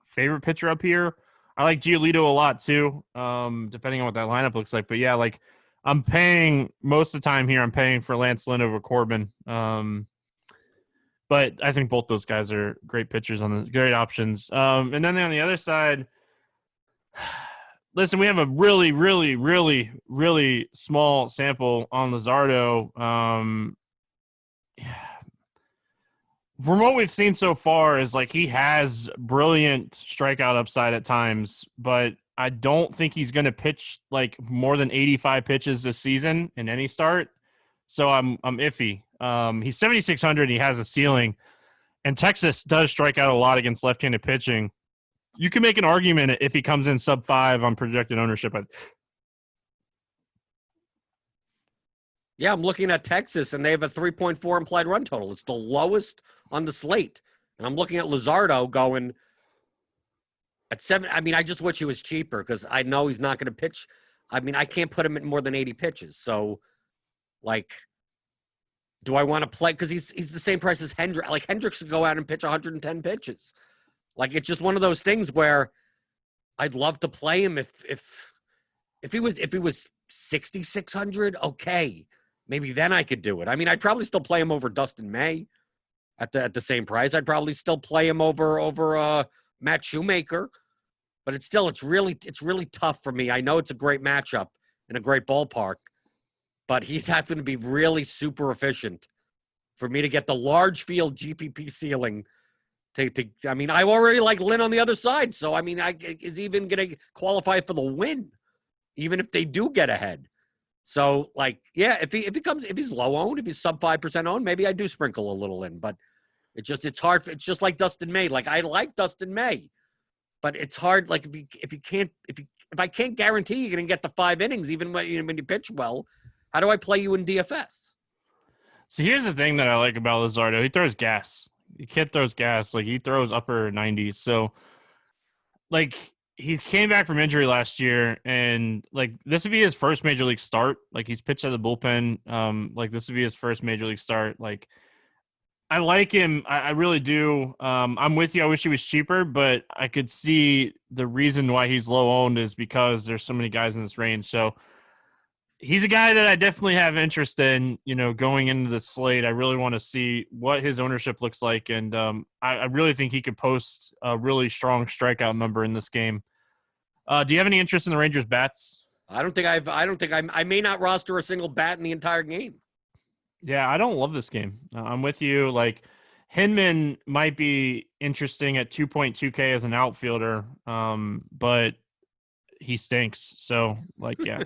favorite pitcher up here. I like Giolito a lot too, depending on what that lineup looks like. But yeah, I'm paying most of the time here. I'm paying for Lance Lynn over Corbin. But I think both those guys are great pitchers great options. And then on the other side, listen, we have a really, really, really, really small sample on Luzardo. From what we've seen so far is he has brilliant strikeout upside at times, but I don't think he's going to pitch more than 85 pitches this season in any start. So I'm iffy. He's 7,600. He has a ceiling, and Texas does strike out a lot against left-handed pitching. You can make an argument if he comes in sub 5 on projected ownership. Yeah, I'm looking at Texas, and they have a 3.4 implied run total. It's the lowest on the slate. And I'm looking at Luzardo going at 7. I mean, I just wish he was cheaper because I know he's not going to pitch. I mean, I can't put him at more than 80 pitches. So, do I want to play? Because he's the same price as Hendricks. Hendricks could go out and pitch 110 pitches. It's just one of those things where I'd love to play him if he was 6,600. Okay, maybe then I could do it. I mean, I'd probably still play him over Dustin May at the same price. I'd probably still play him over Matt Shoemaker, but it's really tough for me. I know it's a great matchup and a great ballpark, but he's having to be really super efficient for me to get the large field GPP ceiling. I mean, I already like Lynn on the other side, so I mean, is even going to qualify for the win, even if they do get ahead. So, if he's low owned, if he's sub 5% owned, maybe I do sprinkle a little in. But it's hard. It's just like Dustin May. I like Dustin May, but it's hard. if I can't guarantee you're going to get the 5 innings, even when you pitch well, how do I play you in DFS? So here's the thing that I like about Luzardo. He throws gas. The kid throws gas. Like, he throws upper 90s. So, like, he came back from injury last year, and, like, this would be his first major league start. Like, he's pitched at the bullpen. Like, this would be his first major league start. Like, I like him. I really do. I'm with you. I wish he was cheaper, but I could see the reason why he's low owned is because there's so many guys in this range. So he's a guy that I definitely have interest in, going into the slate. I really want to see what his ownership looks like. And I really think he could post a really strong strikeout number in this game. Do you have any interest in the Rangers bats? I may not roster a single bat in the entire game. Yeah, I don't love this game. I'm with you. Like, Hinman might be interesting at 2.2K as an outfielder, but he stinks. So, like, yeah.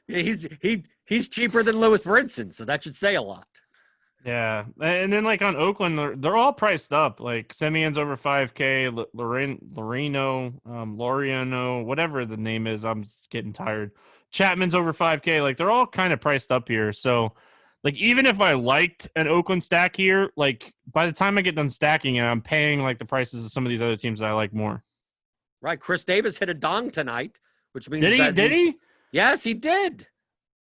Yeah, he's cheaper than Lewis Brinson, so that should say a lot. Yeah, and then, like, on Oakland, they're all priced up. Like, Semion's over 5K, Laureano, whatever the name is. I'm just getting tired. Chapman's over 5K. Like, they're all kind of priced up here. So, like, even if I liked an Oakland stack here, like, by the time I get done stacking it, I'm paying, like, the prices of some of these other teams that I like more. Right. Chris Davis hit a dong tonight, which means Did he? Yes, he did.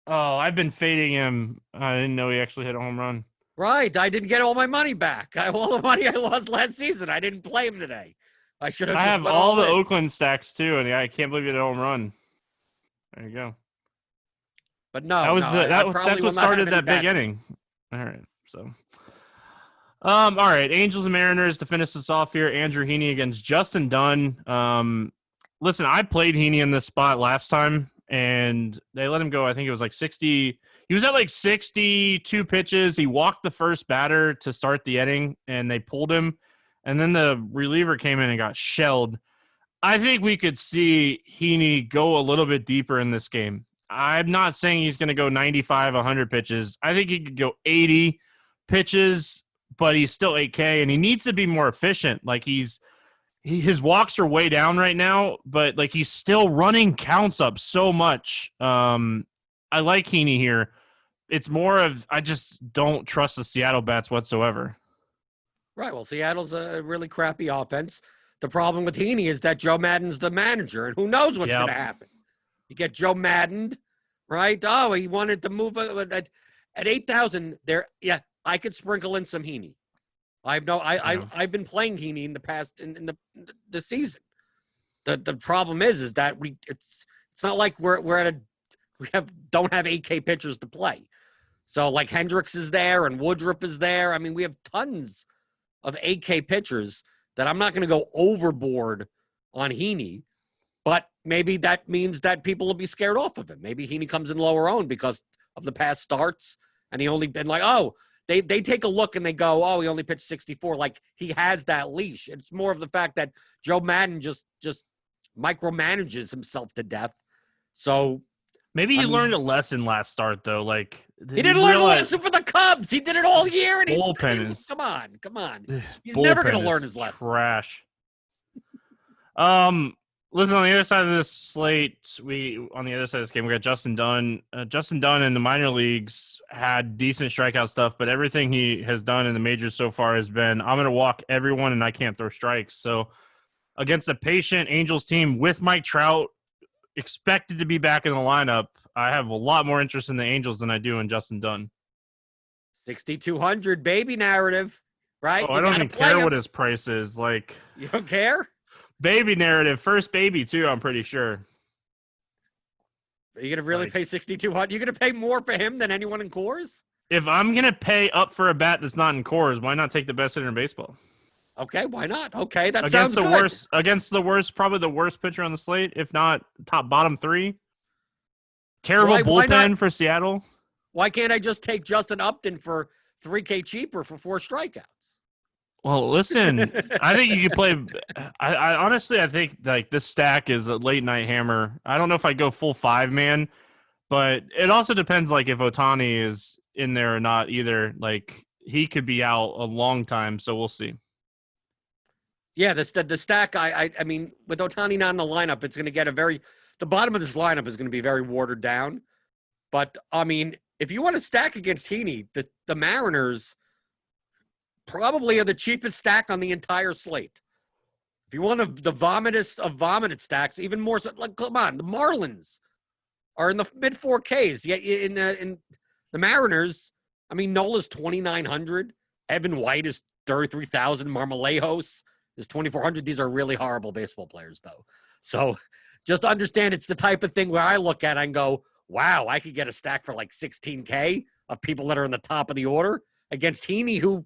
Oh, I've been fading him. I didn't know he actually hit a home run. Right. I didn't get all my money back. All the money I lost last season. I didn't play him today. I should have. I have all the Oakland stacks, too, and I can't believe he hit a home run. There you go. But no, that's what started that big inning. All right, so, all right, Angels and Mariners to finish this off here. Andrew Heaney against Justin Dunn. Listen, I played Heaney in this spot last time, and they let him go. I think it was like 60. He was at like 62 pitches. He walked the first batter to start the inning, and they pulled him. And then the reliever came in and got shelled. I think we could see Heaney go a little bit deeper in this game. I'm not saying he's going to go 95, 100 pitches. I think he could go 80 pitches, but he's still 8K, and he needs to be more efficient. Like, his walks are way down right now, but, like, he's still running counts up so much. I like Heaney here. It's more of I just don't trust the Seattle bats whatsoever. Right. Well, Seattle's a really crappy offense. The problem with Heaney is that Joe Madden's the manager, and who knows what's going to happen. You get Joe Madden, right? Oh, he wanted to move at 8,000 there. Yeah, I could sprinkle in some Heaney. I've been playing Heaney in the past in the season. The problem is that it's not like we don't have 8K pitchers to play. So, like, Hendricks is there and Woodruff is there. I mean, we have tons of 8K pitchers that I'm not going to go overboard on Heaney. But maybe that means that people will be scared off of him. Maybe Heaney comes in lower owned because of the past starts, and he only been like, oh, they take a look and they go, oh, he only pitched 64. Like, he has that leash. It's more of the fact that Joe Madden just micromanages himself to death. So maybe he learned a lesson last start, though. Like, he didn't learn a lesson for the Cubs. He did it all year, and come on. He's never going to learn his lesson. Trash. Listen, on the other side of this slate, on the other side of this game, we got Justin Dunn. Justin Dunn in the minor leagues had decent strikeout stuff, but everything he has done in the majors so far has been, I'm going to walk everyone and I can't throw strikes. So against a patient Angels team with Mike Trout expected to be back in the lineup, I have a lot more interest in the Angels than I do in Justin Dunn. 6,200 baby narrative, right? Oh, I don't even care what his price is. Like, you don't care? Baby narrative, first baby too, I'm pretty sure. Are you going to really pay 6,200? You're going to pay more for him than anyone in Coors? If I'm going to pay up for a bat that's not in Coors, why not take the best hitter in baseball? Okay, why not? Okay, that sounds good. Against the worst, probably the worst pitcher on the slate, if not bottom three. Terrible bullpen for Seattle. Why can't I just take Justin Upton for $3K cheaper for 4 strikeouts? Well, listen, I think you could play. I honestly, I think like this stack is a late night hammer. I don't know if I go full 5-man, but it also depends like if Ohtani is in there or not either. Like he could be out a long time, so we'll see. Yeah, the stack. I mean, with Ohtani not in the lineup, it's going to get the bottom of this lineup is going to be very watered down. But I mean, if you want to stack against Heaney, the Mariners probably are the cheapest stack on the entire slate. If you want the vomitest of vomited stacks, even more so, like, come on, the Marlins are in the mid 4Ks. Yet in the Mariners, I mean, Nola's 2,900. Evan White is 33,000. Marmolejos is 2,400. These are really horrible baseball players, though. So just understand it's the type of thing where I look at it and go, wow, I could get a stack for like 16K of people that are in the top of the order against Heaney, who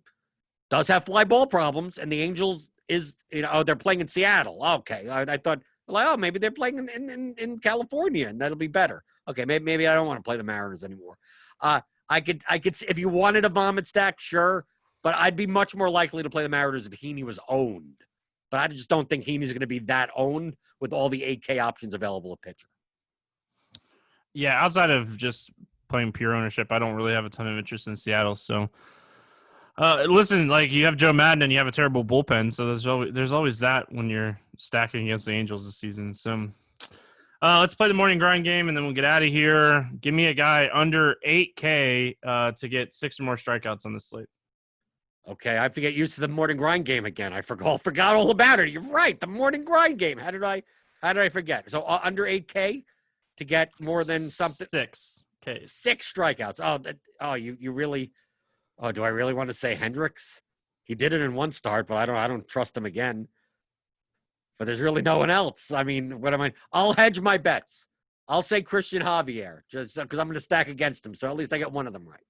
does have fly ball problems, and the Angels they're playing in Seattle. Okay, I thought, maybe they're playing in California, and that'll be better. Okay, maybe I don't want to play the Mariners anymore. I could, if you wanted a vomit stack, sure, but I'd be much more likely to play the Mariners if Heaney was owned. But I just don't think Heaney's going to be that owned with all the 8K options available at pitcher. Yeah, outside of just playing pure ownership, I don't really have a ton of interest in Seattle. So, listen, like, you have Joe Madden and you have a terrible bullpen, so there's always that when you're stacking against the Angels this season. So, let's play the morning grind game, and then we'll get out of here. Give me a guy under 8K to get 6 or more strikeouts on this slate. Okay, I have to get used to the morning grind game again. I forgot all about it. You're right, the morning grind game. How did I forget? So under 8K to get more than something. 6K. 6 strikeouts. You really. Oh, do I really want to say Hendricks? He did it in one start, but I don't trust him again. But there's really no one else. I mean, I'll hedge my bets. I'll say Christian Javier, just because I'm going to stack against him. So at least I get one of them right.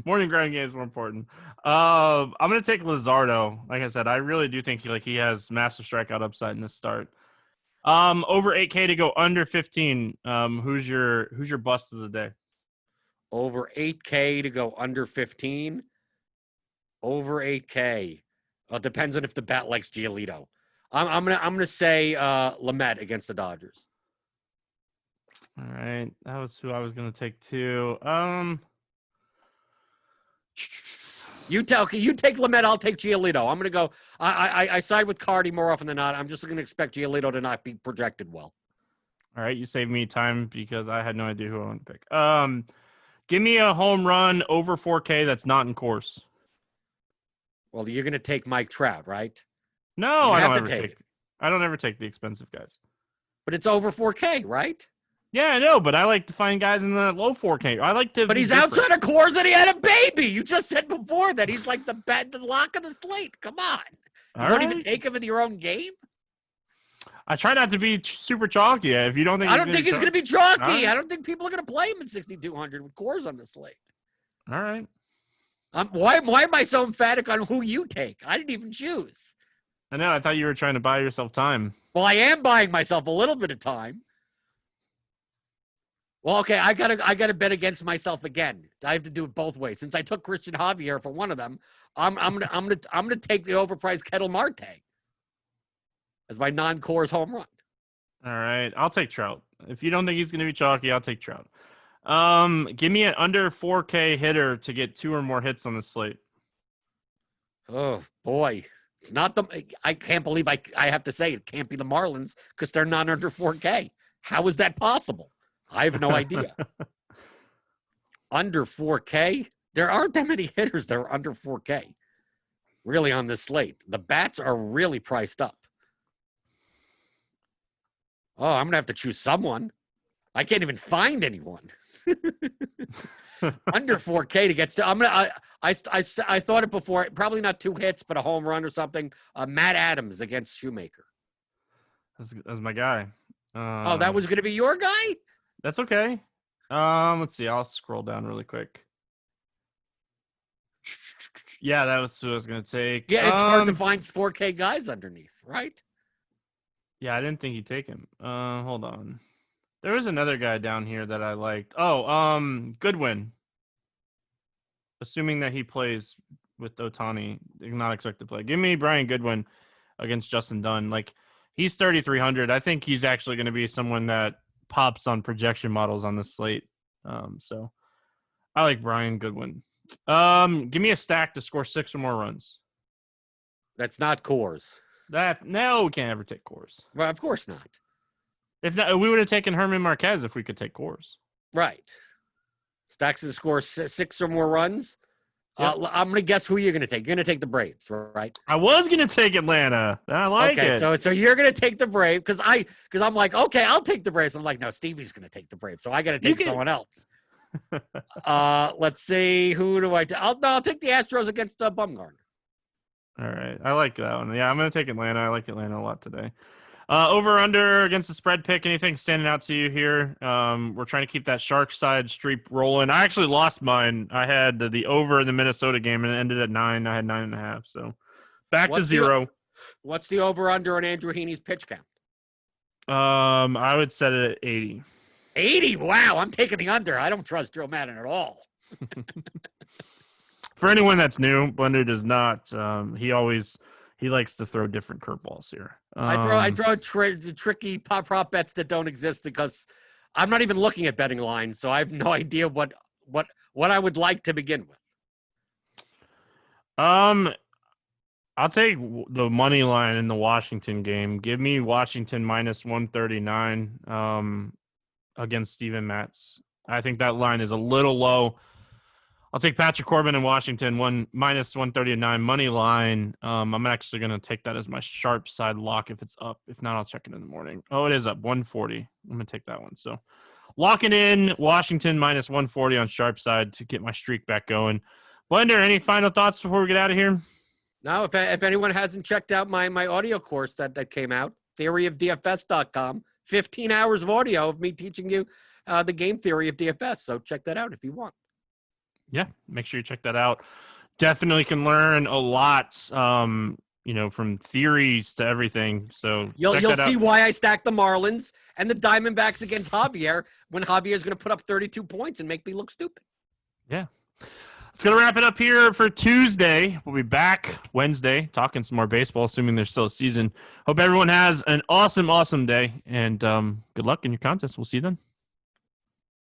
Morning grind game is more important. I'm going to take Luzardo. Like I said, I really do think he has massive strikeout upside in this start. Over 8K to go under 15. Who's your bust of the day? Over 8K to go under 15. Over 8K. Well, it depends on if the bat likes Giolito. I'm gonna say Lamet against the Dodgers. All right, that was who I was gonna take too. You take Lamet, I'll take Giolito. I'm gonna go. I side with Cardi more often than not. I'm just gonna expect Giolito to not be projected well. All right, you saved me time because I had no idea who I wanted to pick. Give me a home run over 4K that's not in course. Well, you're going to take Mike Trout, right? No, I don't ever take the expensive guys. But it's over 4K, right? Yeah, I know, but I like to find guys in the low 4K. I like to. But he's outside of Coors and he had a baby. You just said before that he's like the lock of the slate. Come on. You won't even take him in your own game? I try not to be super chalky. If you don't think I don't think he's going to be chalky. Right. I don't think people are going to play him in 6,200 with Coors on the slate. All right. Why am I so emphatic on who you take? I didn't even choose. I know. I thought you were trying to buy yourself time. Well, I am buying myself a little bit of time. Well, okay, I gotta bet against myself again. I have to do it both ways. Since I took Christian Javier for one of them, I'm gonna take the overpriced Kettle Marte as my non-Coors home run. All right, I'll take Trout. If you don't think he's gonna be chalky, I'll take Trout. Give me an under 4K hitter to get 2 or more hits on the slate. Oh boy, it's not I can't believe I have to say it can't be the Marlins because they're not under 4K. How is that possible? I have no idea. Under 4K, there aren't that many hitters that are under 4K. Really on this slate, the bats are really priced up. Oh, I'm gonna have to choose someone. I can't even find anyone. Under 4K to get to. I thought it before. Probably not 2 hits, but a home run or something. Matt Adams against Shoemaker. That's my guy. That was going to be your guy? That's okay. Let's see. I'll scroll down really quick. Yeah, that was who I was going to take. Yeah, it's hard to find 4K guys underneath, right? Yeah, I didn't think he'd take him. Hold on. There was another guy down here that I liked. Oh, Goodwin. Assuming that he plays with Ohtani, not expect to play. Give me Brian Goodwin against Justin Dunn. Like, he's 3,300. I think he's actually going to be someone that pops on projection models on the slate. So I like Brian Goodwin. Give me a stack to score 6 or more runs. That's not Coors. No, we can't ever take Coors. Well, of course not. If not, we would have taken Herman Marquez if we could take Coors. Right. Stacks to score 6 or more runs. Yep. I'm going to guess who you're going to take. You're going to take the Braves, right? I was going to take Atlanta. I like it. Okay, so you're going to take the Braves because I'm like, okay, I'll take the Braves. I'm like, no, Stevie's going to take the Braves, so I got to take someone else. Let's see, who do I take? I'll take the Astros against Bumgarner. All right, I like that one. Yeah, I'm going to take Atlanta. I like Atlanta a lot today. Over under against the spread pick. Anything standing out to you here? We're trying to keep that shark side streak rolling. I actually lost mine. I had the over in the Minnesota game and it ended at 9. I had 9.5. So back to 0. What's the over under on Andrew Heaney's pitch count? I would set it at 80. 80? Wow, I'm taking the under. I don't trust Joe Madden at all. For anyone that's new, Blender does not. He likes to throw different curveballs here. I throw tricky prop bets that don't exist because I'm not even looking at betting lines, so I have no idea what I would like to begin with. I'll take the money line in the Washington game. Give me Washington minus 139 against Steven Matz. I think that line is a little low. I'll take Patrick Corbin in Washington, minus 139 money line. I'm actually going to take that as my sharp side lock if it's up. If not, I'll check it in the morning. Oh, it is up, 140. I'm going to take that one. So locking in Washington minus 140 on sharp side to get my streak back going. Blender, any final thoughts before we get out of here? No, if anyone hasn't checked out my audio course that came out, theoryofdfs.com, 15 hours of audio of me teaching you the game theory of DFS. So check that out if you want. Yeah, make sure you check that out. Definitely can learn a lot, from theories to everything. So you'll see why I stack the Marlins and the Diamondbacks against Javier when Javier's going to put up 32 points and make me look stupid. Yeah. It's going to wrap it up here for Tuesday. We'll be back Wednesday talking some more baseball, assuming there's still a season. Hope everyone has an awesome, awesome day, and good luck in your contest. We'll see you then.